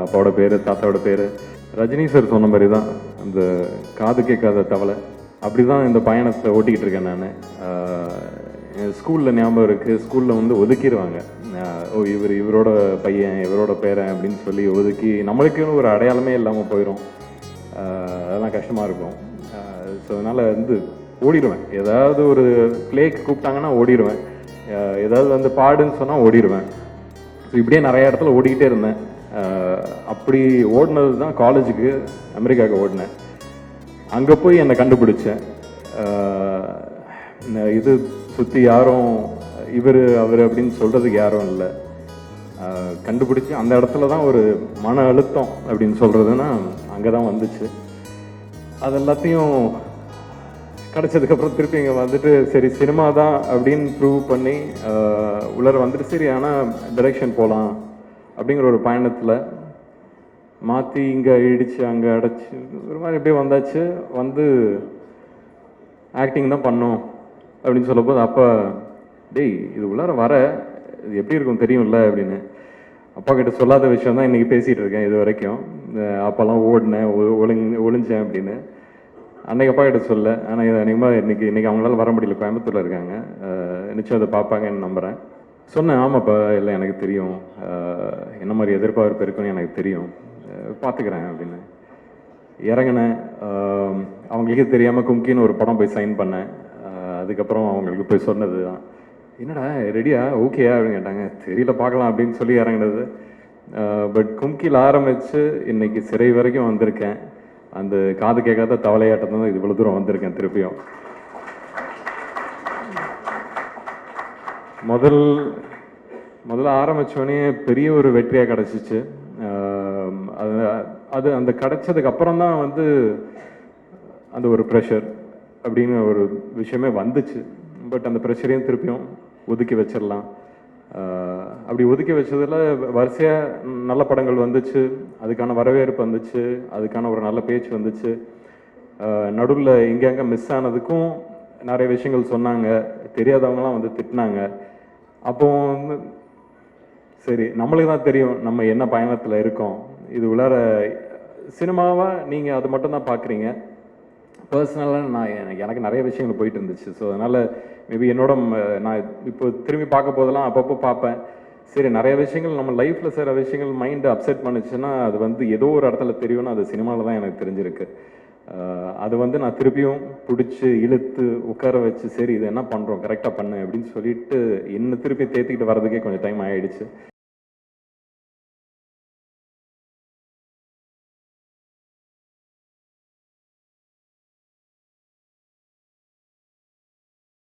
அப்பாவோட பேர், தாத்தாவோட பேர். ரஜினி சார் சொன்ன மாதிரி தான் அந்த காது கேட்காத தவளை அப்படி தான் இந்த பயணத்தை ஓட்டிக்கிட்டு இருக்கேன் நான். ஸ்கூலில் ஞாபகம் இருக்குது, ஸ்கூலில் வந்து ஒதுக்கிடுவாங்க. ஓ இவரோட பையன், இவரோட பேரன் அப்படின்னு சொல்லி ஒதுக்கி நம்மளுக்குன்னு ஒரு அடையாளமே இல்லாமல் போயிடும். அதெல்லாம் கஷ்டமாக இருக்கும். ஸோ அதனால் வந்து ஓடிடுவேன். ஏதாவது ஒரு பிளேக்கு கூப்பிட்டாங்கன்னா ஓடிடுவேன். ஏதாவது வந்து பாடுன்னு சொன்னால் ஓடிடுவேன். ஸோ இப்படியே நிறைய இடத்துல ஓடிக்கிட்டே இருந்தேன். அப்படி ஓடினது தான் காலேஜுக்கு அமெரிக்காவுக்கு ஓடினேன். அங்கே போய் என்னை கண்டுபிடிச்சேன். இது சுற்றி யாரும் இவர் அவர் அப்படின்னு சொல்கிறதுக்கு யாரும் இல்லை. கண்டுபிடிச்சி அந்த இடத்துல தான் ஒரு மன அழுத்தம் அப்படின்னு சொல்கிறதுன்னா அங்கே தான் வந்துச்சு. அது எல்லாத்தையும் கிடச்சதுக்கப்புறம் திருப்பி இங்கே வந்துட்டு சரி சினிமா தான் அப்படின்னு ப்ரூவ் பண்ணி உள்ளர வந்துட்டு சரி ஆனால் டைரெக்ஷன் போகலாம் அப்படிங்கிற ஒரு பயணத்தில் மாற்றி இங்கே இடித்து அங்கே அடைச்சி ஒரு மாதிரி எப்படியே வந்தாச்சு. வந்து ஆக்டிங் தான் பண்ணோம் அப்படின்னு சொல்லும்போது அப்பா டேய் இது உள்ளார வர இது எப்படி இருக்கும் தெரியும்ல அப்படின்னு. அப்பா கிட்ட சொல்லாத விஷயம் தான் இன்றைக்கி பேசிகிட்டு இருக்கேன் இது வரைக்கும். அப்போல்லாம் ஓடினேன் ஒளிஞ்சேன் அப்படின்னு. அன்றைக்கி அப்பா கிட்ட சொல்ல. ஆனால் அதிகமாக இன்றைக்கி அவங்களால வர முடியல, கோயம்புத்தூரில் இருக்காங்க. நிச்சயம் அதை பார்ப்பாங்கன்னு நம்புகிறேன். சொன்னேன் ஆமாப்பா இல்லை எனக்கு தெரியும், என்ன மாதிரி எதிர்பார்ப்பு இருக்குன்னு எனக்கு தெரியும், பார்த்துக்கிறேன் அப்படின்னு இறங்கினேன். அவங்களுக்கே தெரியாமல் கும்கின்னு ஒரு படம் போய் சைன் பண்ணேன். அதுக்கப்புறம் அவங்களுக்கு போய் சொன்னது தான் என்னடா ரெடியா ஓகேயா அப்படின்னு கேட்டாங்க. தெரியல பார்க்கலாம் அப்படின்னு சொல்லி இறங்கினது. பட் கும்கியில் ஆரம்பித்து இன்னைக்கு சிறை வரைக்கும் வந்திருக்கேன். அந்த காது கேட்காத தவளையாட்டம் தான் இவ்வளோ தூரம் வந்திருக்கேன். திருப்பியும் முதல்ல ஆரம்பித்தோடனே பெரிய ஒரு வெற்றியாக கிடச்சிச்சு. அது அந்த கிடச்சதுக்கு அப்புறம் தான் வந்து அந்த ஒரு ப்ரெஷர் அப்படின்னு ஒரு விஷயமே வந்துச்சு. பட் அந்த ப்ரெஷரையும் திருப்பியும் ஒதுக்கி வச்சிடலாம். அப்படி ஒதுக்கி வச்சதில் வரிசையாக நல்ல படங்கள் வந்துச்சு, அதுக்கான வரவேற்பு வந்துச்சு, அதுக்கான ஒரு நல்ல பேச்சு வந்துச்சு. நடுவில் இங்கே மிஸ் ஆனதுக்கும் நிறைய விஷயங்கள் சொன்னாங்க, தெரியாதவங்களாம் வந்து திட்டினாங்க. அப்போ வந்து சரி நம்மளுக்கு தான் தெரியும் நம்ம என்ன பயணத்தில் இருக்கோம். இது உள்ளார சினிமாவாக நீங்கள் அது மட்டும்தான் பார்க்குறீங்க. பர்சனலாக எனக்கு நிறைய விஷயங்கள் போயிட்டு இருந்துச்சு. ஸோ அதனால் மேபி என்னோட நான் இப்போ திரும்பி பார்க்க போதெல்லாம் அப்பப்போ பார்ப்பேன். சரி நிறைய விஷயங்கள் நம்ம லைஃப்பில் சில விஷயங்கள் மைண்டை அப்செட் பண்ணுச்சுன்னா அது வந்து ஏதோ ஒரு இடத்துல தெரியும்னு அது சினிமாவில் தான் எனக்கு தெரிஞ்சிருக்கு. அது வந்து நான் திருப்பியும் பிடிச்சி இழுத்து உட்கார வச்சு சரி இது என்ன பண்ணுறோம் கரெக்டாக பண்ணு அப்படின்னு சொல்லிட்டு என்னை திருப்பி தேத்திக்கிட்டு வர்றதுக்கே கொஞ்சம் டைம் ஆகிடுச்சு.